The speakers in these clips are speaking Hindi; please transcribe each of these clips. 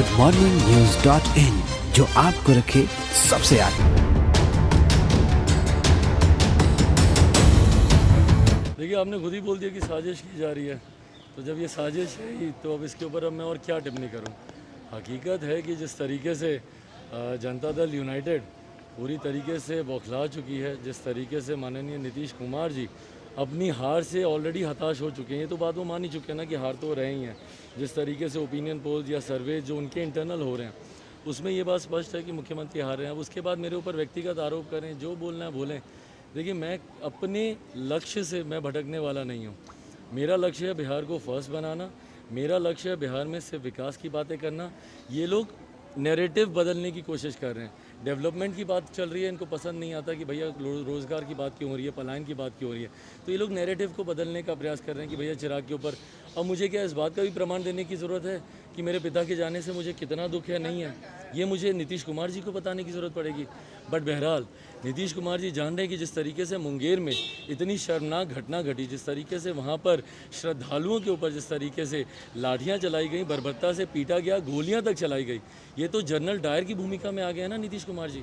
goodmorningnews.in, जो आपको रखे सबसे आगे। देखिए, आपने खुद ही बोल दिया कि साजिश की जा रही है, तो जब ये साजिश है ही तो अब इसके ऊपर अब मैं और क्या टिप्पणी करूं। हकीकत है कि जिस तरीके से जनता दल यूनाइटेड पूरी तरीके से बौखला चुकी है, जिस तरीके से माननीय नीतीश कुमार जी अपनी हार से ऑलरेडी हताश हो चुके हैं, ये तो बात वो मान ही चुके हैं ना कि हार तो रहे ही हैं। जिस तरीके से ओपिनियन पोल्स या सर्वे जो उनके इंटरनल हो रहे हैं, उसमें ये बात स्पष्ट है कि मुख्यमंत्री हार रहे हैं। अब उसके बाद मेरे ऊपर व्यक्तिगत आरोप करें, जो बोलना है बोलें। देखिए, मैं अपने लक्ष्य से मैं भटकने वाला नहीं हूँ। मेरा लक्ष्य है बिहार को फर्स्ट बनाना, मेरा लक्ष्य है बिहार में सिर्फ विकास की बातें करना। ये लोग नैरेटिव बदलने की कोशिश कर रहे हैं, डेवलपमेंट की बात चल रही है, इनको पसंद नहीं आता कि भैया रोज़गार की बात क्यों हो रही है, पलायन की बात क्यों हो रही है। तो ये लोग नैरेटिव को बदलने का प्रयास कर रहे हैं कि भैया चिराग के ऊपर। अब मुझे क्या इस बात का भी प्रमाण देने की ज़रूरत है कि मेरे पिता के जाने से मुझे कितना दुख है? नहीं है। ये मुझे नीतीश कुमार जी को बताने की ज़रूरत पड़ेगी। बट बहरहाल नीतीश कुमार जी जान रहे हैं कि जिस तरीके से मुंगेर में इतनी शर्मनाक घटना घटी, जिस तरीके से वहाँ पर श्रद्धालुओं के ऊपर जिस तरीके से लाठियाँ चलाई गई, बर्बरता से पीटा गया, गोलियाँ तक चलाई गई, ये तो जनरल डायर की भूमिका में आ गया ना नीतीश कुमार जी।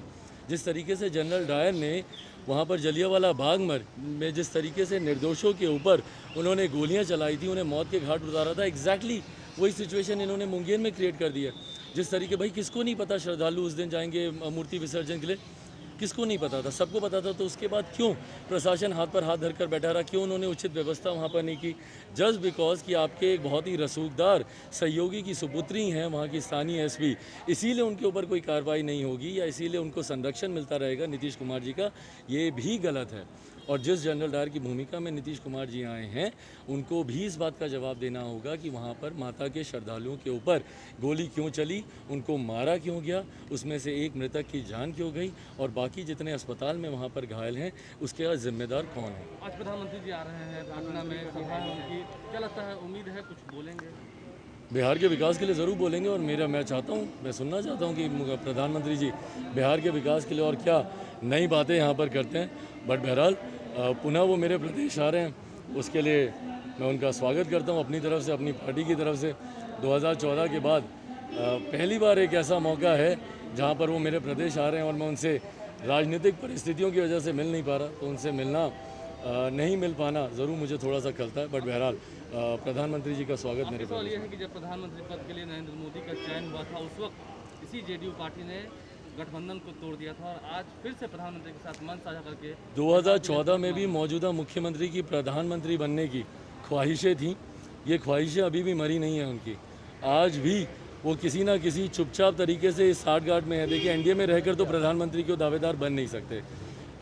जिस तरीके से जनरल डायर ने वहाँ पर जलियांवाला बाग में जिस तरीके से निर्दोषों के ऊपर उन्होंने गोलियाँ चलाई थी, उन्हें मौत के घाट उतारा था, एग्जैक्टली वही सिचुएशन इन्होंने मुंगेर में क्रिएट कर दिया। जिस तरीके, भाई किसको नहीं पता श्रद्धालु उस दिन जाएंगे मूर्ति विसर्जन के लिए? किसको नहीं पता था? सबको पता था। तो उसके बाद क्यों प्रशासन हाथ पर हाथ धरकर बैठा रहा? क्यों उन्होंने उचित व्यवस्था वहाँ पर नहीं की? जस्ट बिकॉज कि आपके एक बहुत ही रसूखदार सहयोगी की सुपुत्री हैं वहाँ की स्थानीय एसपी, इसीलिए उनके ऊपर कोई कार्रवाई नहीं होगी या इसीलिए उनको संरक्षण मिलता रहेगा नीतीश कुमार जी का, ये भी गलत है। और जिस जनरल डायर की भूमिका में नीतीश कुमार जी आए हैं, उनको भी इस बात का जवाब देना होगा कि वहाँ पर माता के श्रद्धालुओं के ऊपर गोली क्यों चली, उनको मारा क्यों गया, उसमें से एक मृतक की जान क्यों गई और बाकी जितने अस्पताल में वहाँ पर घायल हैं उसके जिम्मेदार कौन है। आज प्रधानमंत्री जी आ रहे हैं पटना में, सभा है उनकी, क्या लगता है, उम्मीद है कुछ बोलेंगे? बिहार के विकास के लिए ज़रूर बोलेंगे और मैं चाहता हूँ, मैं सुनना चाहता हूँ कि प्रधानमंत्री जी बिहार के विकास के लिए और क्या नई बातें यहाँ पर करते हैं। बट बहरहाल पुनः वो मेरे प्रदेश आ रहे हैं, उसके लिए मैं उनका स्वागत करता हूँ अपनी तरफ से, अपनी पार्टी की तरफ से। 2014 के बाद पहली बार एक ऐसा मौका है जहाँ पर वो मेरे प्रदेश आ रहे हैं और मैं उनसे राजनीतिक परिस्थितियों की वजह से मिल नहीं पा रहा, तो उनसे मिलना नहीं मिल पाना ज़रूर मुझे थोड़ा सा खलता है। बट बहरहाल प्रधानमंत्री जी का स्वागत मेरे सवाल ये है कि जब प्रधानमंत्री पद के लिए नरेंद्र मोदी का चयन हुआ था, उस वक्त इसी जेडीयू पार्टी ने गठबंधन को तोड़ दिया था और आज फिर से प्रधानमंत्री के साथ मंच साझा करके 2014 में भी मौजूदा मुख्यमंत्री की प्रधानमंत्री बनने की ख्वाहिशें थीं। ये ख्वाहिशें अभी भी मरी नहीं हैं उनकी। आज भी वो किसी ना किसी चुपचाप तरीके से इस साठगांठ में है। देखिए, एनडीए में रहकर तो प्रधानमंत्री के दावेदार बन नहीं सकते।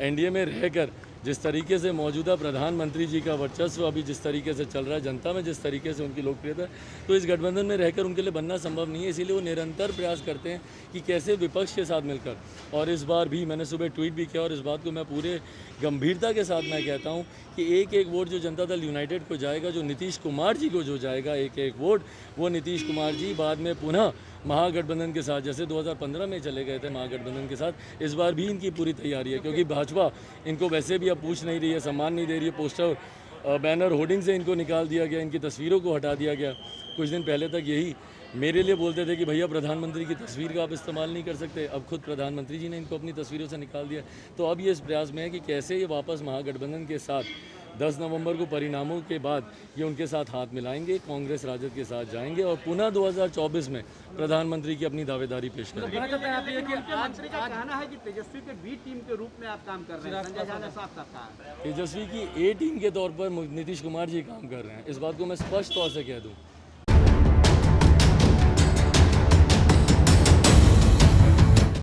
एनडीए में रहकर जिस तरीके से मौजूदा प्रधानमंत्री जी का वर्चस्व अभी जिस तरीके से चल रहा है, जनता में जिस तरीके से उनकी लोकप्रियता है, तो इस गठबंधन में रहकर उनके लिए बनना संभव नहीं है। इसीलिए वो निरंतर प्रयास करते हैं कि कैसे विपक्ष के साथ मिलकर, और इस बार भी मैंने सुबह ट्वीट भी किया और इस बात को मैं पूरे गंभीरता के साथ मैं कहता हूँ कि एक एक वोट जो जनता दल यूनाइटेड को जाएगा, जो नीतीश कुमार जी को जो जाएगा एक एक वोट, वो नीतीश कुमार जी बाद में पुनः महागठबंधन के साथ, जैसे 2015 में चले गए थे महागठबंधन के साथ, इस बार भी इनकी पूरी तैयारी है। क्योंकि भाजपा इनको वैसे भी अब पूछ नहीं रही है, सम्मान नहीं दे रही है, पोस्टर बैनर होर्डिंग से इनको निकाल दिया गया, इनकी तस्वीरों को हटा दिया गया। कुछ दिन पहले तक यही मेरे लिए बोलते थे कि भैया प्रधानमंत्री की तस्वीर का आप इस्तेमाल नहीं कर सकते, अब खुद प्रधानमंत्री जी ने इनको अपनी तस्वीरों से निकाल दिया। तो अब ये इस प्रयास में है कि कैसे ये वापस महागठबंधन के साथ 10 नवंबर को परिणामों के बाद ये उनके साथ हाथ मिलाएंगे, कांग्रेस राजद के साथ जाएंगे और पुनः 2024 में प्रधानमंत्री की अपनी दावेदारी पेश करेंगे। कहना है कि तेजस्वी के बी टीम के रूप में आप काम कर रहे हैं, संजय झा ने साफ साफ कहा। तेजस्वी की ए टीम के तौर पर नीतीश कुमार जी काम कर रहे हैं, इस बात को मैं स्पष्ट तौर से कह दूं।